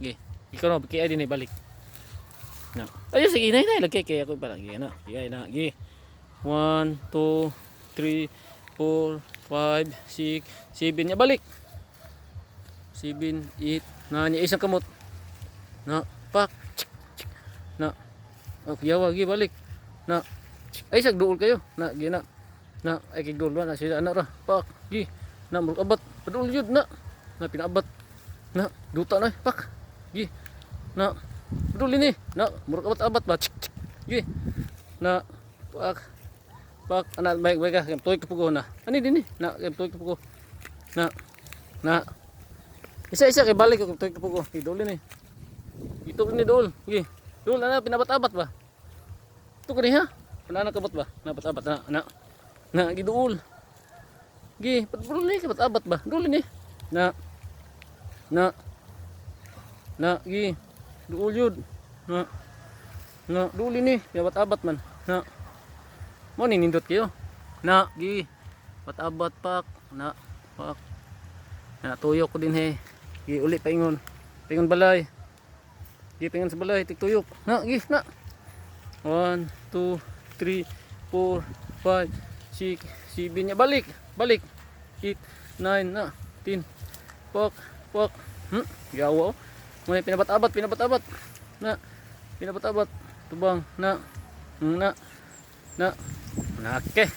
Gi. Ikaw na kay din balik. Na. Ayo sige nay lagkay kay ako para gi na. Gi na gi. 1 2 3 4 5 6 7 nya balik. 7 8 na nya isang kamot. Na pak. Na. Okay, yawa gi balik. Na. Ay sag duol kayo. Na gi na. Na ay kay duol na sila ana ra. Pak gi. Na abat. Padul jud na. Na pinabat. Na duta na pak. Gi. Na padul ini. Na murag abat ba. Gi. Na pak. Pak ana baik ka toy ka pugo na. Ani dinhi. Na toy ka pugo. Na. Isa-isa kay balik ko toy ka pugo. Idol ni. Ito ni dol. Gi. Dol ana pinabat-abat ba. Ito kani ha. Ana kabot ba? Nabat-abat na giduol. Gi, padul ni kabat-abat ba? Dol ni. Na gi. Duol yun. Na duli ni. Kabat-abat man. Na. Mo ni nindot kayo. Na gi. Bat-abat pak. Na pak. Na tuyok ko din he. Gi uli paingon. Paingon balay. Gi paingon sa balay tigtuyok. Na gi na. 1 2 3 4 5 6 7 nya balik. Balik. 8 9 na 10. Pak. Yawa. Mo pinabat-abat. Na pinabat-abat. Tubang na. Na. Okay.